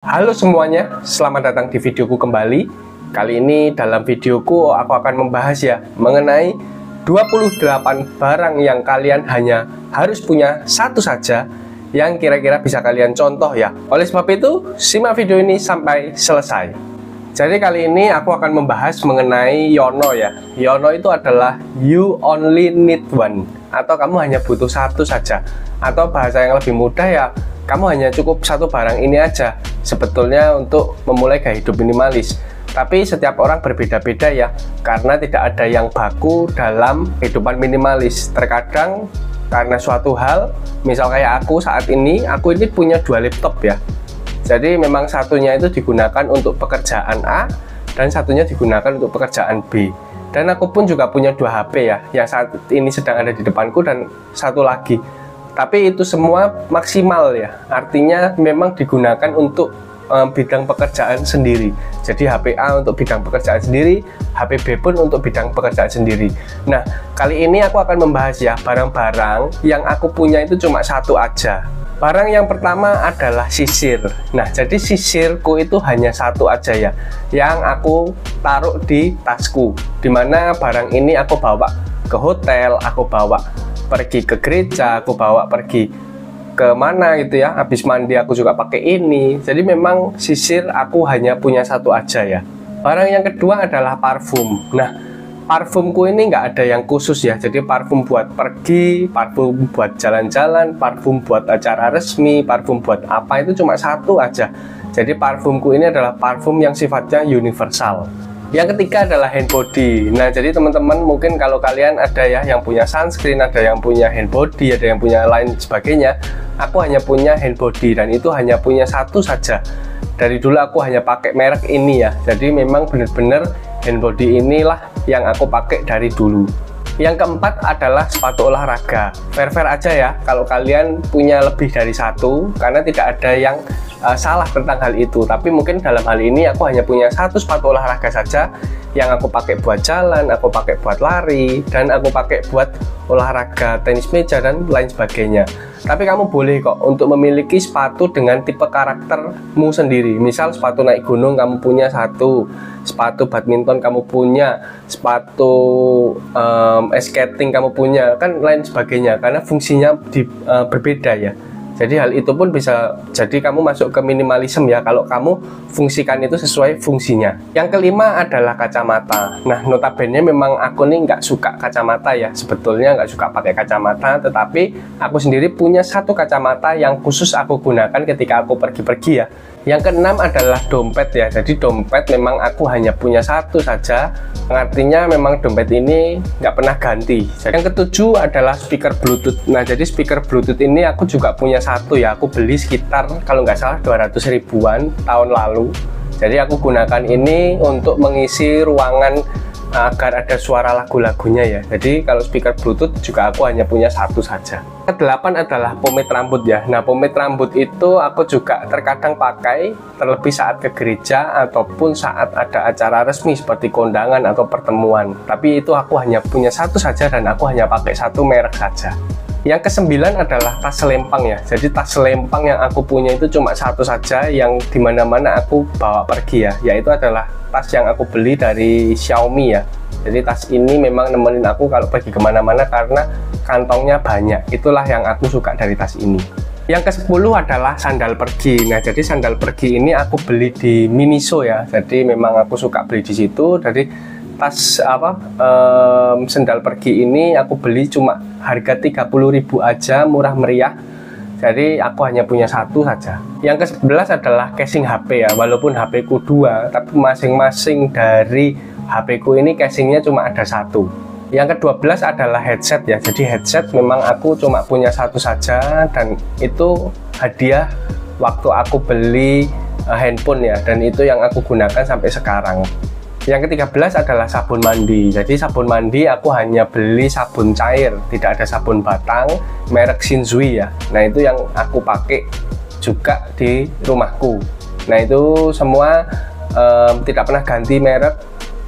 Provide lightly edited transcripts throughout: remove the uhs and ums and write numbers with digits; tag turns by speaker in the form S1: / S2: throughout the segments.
S1: Halo semuanya, selamat datang di videoku kembali. Kali ini dalam videoku aku akan membahas ya mengenai 28 barang yang kalian hanya harus punya satu saja yang kira-kira bisa kalian contoh ya. Oleh sebab itu, simak video ini sampai selesai. Jadi kali ini aku akan membahas mengenai YOLO ya. YOLO itu adalah you only need one, atau kamu hanya butuh satu saja. Atau bahasa yang lebih mudah ya, kamu hanya cukup satu barang ini aja sebetulnya untuk memulai gaya hidup minimalis. Tapi setiap orang berbeda-beda ya, karena tidak ada yang baku dalam kehidupan minimalis. Terkadang karena suatu hal, misal kayak aku saat ini, aku ini punya dua laptop ya. Jadi memang satunya itu digunakan untuk pekerjaan A dan satunya digunakan untuk pekerjaan B. Dan aku pun juga punya dua HP ya, yang saat ini sedang ada di depanku dan satu lagi. Tapi itu semua maksimal ya, artinya memang digunakan untuk bidang pekerjaan sendiri. Jadi HP A untuk bidang pekerjaan sendiri, HP B pun untuk bidang pekerjaan sendiri. Nah, kali ini aku akan membahas ya barang-barang yang aku punya itu cuma satu aja. Barang yang pertama adalah sisir. Nah, jadi sisirku itu hanya satu aja ya, yang aku taruh di tasku. Dimana barang ini aku bawa ke hotel, aku bawa pergi ke gereja, aku bawa pergi ke mana gitu ya. Habis mandi aku juga pakai ini. Jadi memang sisir aku hanya punya satu aja ya. Barang yang kedua adalah parfum. Nah, parfumku ini nggak ada yang khusus ya. Jadi parfum buat pergi, parfum buat jalan-jalan, parfum buat acara resmi, parfum buat apa itu cuma satu aja. Jadi parfumku ini adalah parfum yang sifatnya universal. Yang ketiga adalah hand body. Nah, jadi teman-teman mungkin kalau kalian ada ya yang punya sunscreen, ada yang punya hand body, ada yang punya lain sebagainya. Aku hanya punya hand body dan itu hanya punya satu saja. Dari dulu aku hanya pakai merek ini ya. Jadi memang benar-benar hand body inilah yang aku pakai dari dulu. Yang keempat adalah sepatu olahraga. Fair-fair aja ya kalau kalian punya lebih dari satu, karena tidak ada yang salah tentang hal itu. Tapi mungkin dalam hal ini aku hanya punya satu sepatu olahraga saja yang aku pakai buat jalan, aku pakai buat lari, dan aku pakai buat olahraga tenis meja dan lain sebagainya. Tapi kamu boleh kok untuk memiliki sepatu dengan tipe karaktermu sendiri. Misal sepatu naik gunung kamu punya satu, sepatu badminton kamu punya, sepatu skating kamu punya, kan lain sebagainya, karena fungsinya berbeda ya. Jadi hal itu pun bisa jadi kamu masuk ke minimalism ya kalau kamu fungsikan itu sesuai fungsinya. Yang kelima adalah kacamata. Nah, notabene memang aku nih nggak suka kacamata ya. Sebetulnya nggak suka pakai kacamata, tetapi aku sendiri punya satu kacamata yang khusus aku gunakan ketika aku pergi-pergi ya. Yang keenam adalah dompet ya. Jadi dompet memang aku hanya punya satu saja. Artinya memang dompet ini nggak pernah ganti. Yang ketujuh adalah speaker Bluetooth. Nah, jadi speaker Bluetooth ini aku juga punya satu ya. Aku beli sekitar kalau nggak salah 200 ribuan tahun lalu. Jadi aku gunakan ini untuk mengisi ruangan agar ada suara lagu-lagunya ya. Jadi kalau speaker Bluetooth juga aku hanya punya satu saja. Kedelapan adalah pomade rambut ya. Nah, pomade rambut itu aku juga terkadang pakai, terlebih saat ke gereja ataupun saat ada acara resmi seperti kondangan atau pertemuan. Tapi itu aku hanya punya satu saja dan aku hanya pakai satu merek saja. Yang kesembilan adalah tas selempang ya. Jadi tas selempang yang aku punya itu cuma satu saja yang dimana-mana aku bawa pergi ya. Yaitu adalah tas yang aku beli dari Xiaomi ya. Jadi tas ini memang nemenin aku kalau pergi kemana-mana karena kantongnya banyak. Itulah yang aku suka dari tas ini. Yang ke-10 adalah sandal pergi. Nah, jadi sandal pergi ini aku beli di Miniso ya. Jadi memang aku suka beli di situ. Jadi tas sandal pergi ini aku beli cuma harga 30.000 aja, murah meriah. Jadi aku hanya punya satu saja. Yang ke-11 adalah casing HP ya. Walaupun HP ku dua, tapi masing-masing dari HP ku ini casingnya cuma ada satu. Yang ke-12 adalah headset ya. Jadi headset memang aku cuma punya satu saja dan itu hadiah waktu aku beli handphone ya. Dan itu yang aku gunakan sampai sekarang. Yang ke-13 adalah sabun mandi. Jadi sabun mandi aku hanya beli sabun cair, tidak ada sabun batang merek Shinzui ya. Nah, itu yang aku pakai juga di rumahku. Nah, itu semua tidak pernah ganti merek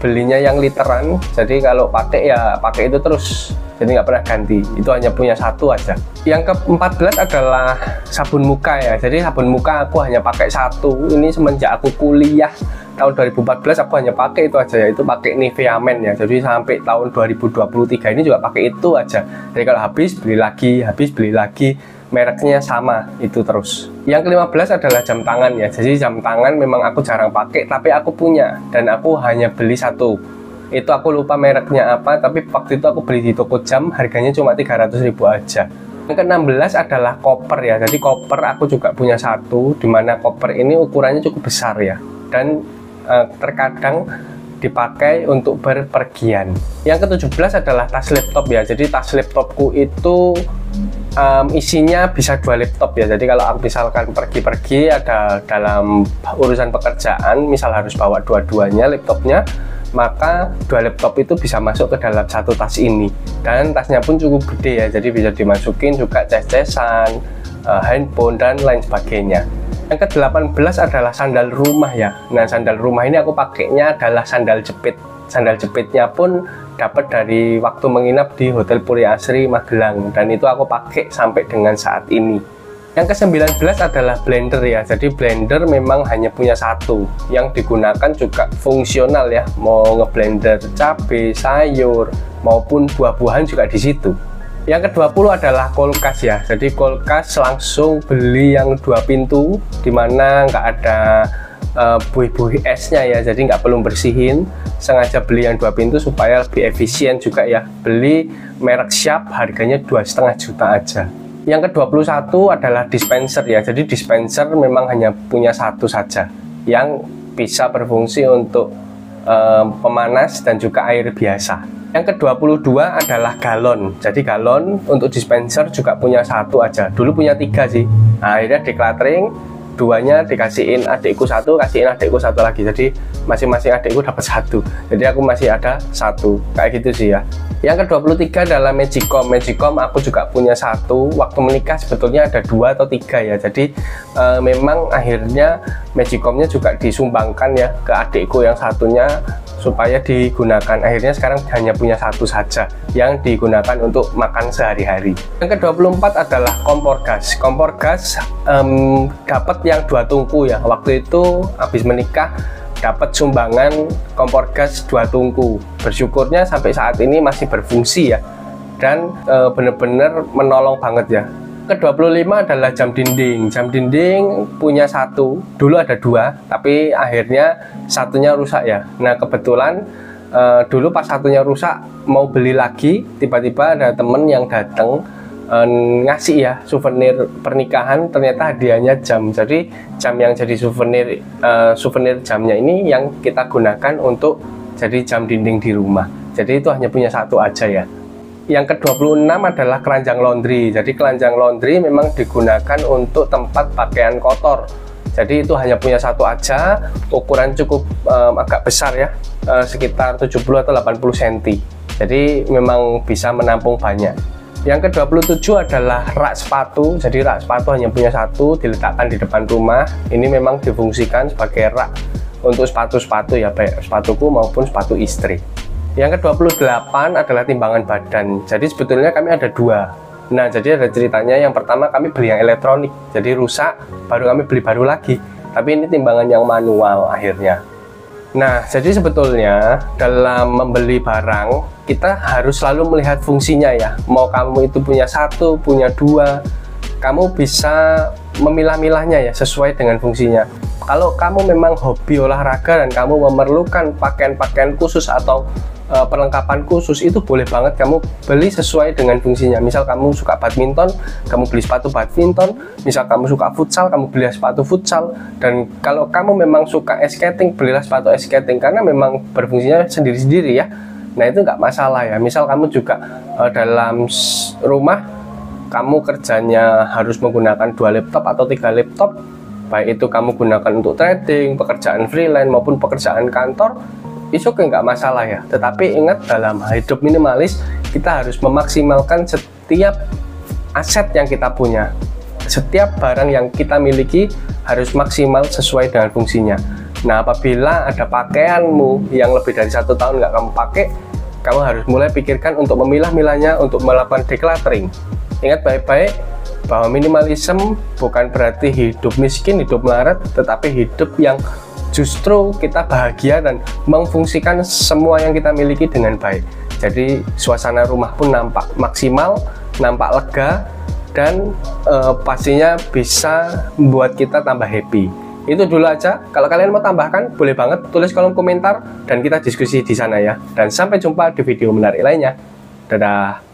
S1: belinya yang literan, jadi kalau pakai ya pakai itu terus, jadi nggak pernah ganti. Itu hanya punya satu aja. Yang ke-14 adalah sabun muka ya. Jadi sabun muka aku hanya pakai satu. Ini semenjak aku kuliah tahun 2014 aku hanya pakai itu aja, yaitu pakai Nivea Men ya. Jadi sampai tahun 2023 ini juga pakai itu aja. Jadi kalau habis beli lagi, mereknya sama itu terus. Yang ke-15 adalah jam tangan ya. Jadi jam tangan memang aku jarang pakai, tapi aku punya dan aku hanya beli satu. Itu aku lupa mereknya apa, tapi waktu itu aku beli di toko jam, harganya cuma 300.000 aja. Yang ke-16 adalah koper ya. Jadi koper aku juga punya satu, dimana koper ini ukurannya cukup besar ya, dan terkadang dipakai untuk berpergian. Yang ke-17 adalah tas laptop ya. Jadi tas laptopku itu isinya bisa 2 laptop ya. Jadi kalau aku misalkan pergi-pergi ada dalam urusan pekerjaan, misal harus bawa dua-duanya laptopnya, maka 2 laptop itu bisa masuk ke dalam satu tas ini. Dan tasnya pun cukup gede ya, jadi bisa dimasukin juga ces-cesan, handphone dan lain sebagainya. Yang ke-18 adalah sandal rumah ya. Nah, sandal rumah ini aku pakainya adalah sandal jepit. Sandal jepitnya pun dapat dari waktu menginap di Hotel Puri Asri Magelang, dan itu aku pakai sampai dengan saat ini. Yang ke-19 adalah blender ya. Jadi blender memang hanya punya satu, yang digunakan juga fungsional ya. Mau ngeblender cabai, sayur maupun buah-buahan juga di situ. Yang ke-20 adalah kulkas ya. Jadi kulkas langsung beli yang 2 pintu, dimana nggak ada buih-buih esnya ya, jadi nggak perlu bersihin. Sengaja beli yang 2 pintu supaya lebih efisien juga ya. Beli merek Sharp, harganya 2,5 juta aja. Yang ke-21 adalah dispenser ya. Jadi dispenser memang hanya punya satu saja, yang bisa berfungsi untuk pemanas dan juga air biasa. Yang ke-22 adalah galon. Jadi galon untuk dispenser juga punya satu aja. Dulu punya 3 sih. Nah, akhirnya decluttering, 2-nya dikasihin adikku satu, kasihin adikku satu lagi. Jadi masing-masing adikku dapat satu. Jadi aku masih ada satu. Kayak gitu sih ya. Yang ke-23 adalah Magicom. Magicom aku juga punya satu. Waktu menikah sebetulnya ada 2 atau 3 ya. Jadi memang akhirnya Magicomnya juga disumbangkan ya ke adikku yang satunya, supaya digunakan. Akhirnya sekarang hanya punya satu saja yang digunakan untuk makan sehari-hari. Yang ke-24 adalah kompor gas. Kompor gas dapat yang 2 tungku ya. Waktu itu habis menikah dapat sumbangan kompor gas 2 tungku. Bersyukurnya sampai saat ini masih berfungsi ya, dan benar-benar menolong banget ya. Ke-25 adalah jam dinding. Jam dinding punya satu, dulu ada 2, tapi akhirnya satunya rusak ya. Nah, kebetulan dulu pas satunya rusak mau beli lagi, tiba-tiba ada temen yang datang ngasih ya souvenir pernikahan, ternyata hadiahnya jam. Jadi jam yang jadi souvenir jamnya ini yang kita gunakan untuk jadi jam dinding di rumah. Jadi itu hanya punya satu aja ya. Yang ke-26 adalah keranjang laundry. Jadi keranjang laundry memang digunakan untuk tempat pakaian kotor. Jadi itu hanya punya satu aja, ukuran cukup agak besar ya, sekitar 70 atau 80 cm. Jadi memang bisa menampung banyak. Yang ke-27 adalah rak sepatu. Jadi rak sepatu hanya punya satu, diletakkan di depan rumah. Ini memang difungsikan sebagai rak untuk sepatu-sepatu ya, baik sepatuku maupun sepatu istri. Yang ke-28 adalah timbangan badan. Jadi sebetulnya kami ada 2. Nah, jadi ada ceritanya. Yang pertama kami beli yang elektronik, jadi rusak, baru kami beli baru lagi. Tapi ini timbangan yang manual akhirnya. Nah, jadi sebetulnya dalam membeli barang kita harus selalu melihat fungsinya ya. Mau kamu itu punya 1, punya 2, kamu bisa memilah-milahnya ya sesuai dengan fungsinya. Kalau kamu memang hobi olahraga dan kamu memerlukan pakaian-pakaian khusus atau perlengkapan khusus, itu boleh banget kamu beli sesuai dengan fungsinya. Misal kamu suka badminton, kamu beli sepatu badminton. Misal kamu suka futsal, kamu beli sepatu futsal. Dan kalau kamu memang suka ice skating, belilah sepatu ice skating, karena memang berfungsinya sendiri-sendiri ya. Nah, itu nggak masalah ya. Misal kamu juga dalam rumah, kamu kerjanya harus menggunakan 2 laptop atau 3 laptop, baik itu kamu gunakan untuk trading, pekerjaan freelance maupun pekerjaan kantor, itu nggak masalah ya. Tetapi ingat, dalam hidup minimalis kita harus memaksimalkan setiap aset yang kita punya. Setiap barang yang kita miliki harus maksimal sesuai dengan fungsinya. Nah, apabila ada pakaianmu yang lebih dari 1 tahun nggak kamu pakai, kamu harus mulai pikirkan untuk memilah-milahnya, untuk melakukan decluttering. Ingat baik-baik bahwa minimalism bukan berarti hidup miskin, hidup melarat, tetapi hidup yang justru kita bahagia dan memfungsikan semua yang kita miliki dengan baik. Jadi suasana rumah pun nampak maksimal, nampak lega, dan pastinya bisa membuat kita tambah happy. Itu dulu aja. Kalau kalian mau tambahkan, boleh banget tulis kolom komentar dan kita diskusi di sana ya. Dan sampai jumpa di video menarik lainnya. Dadah.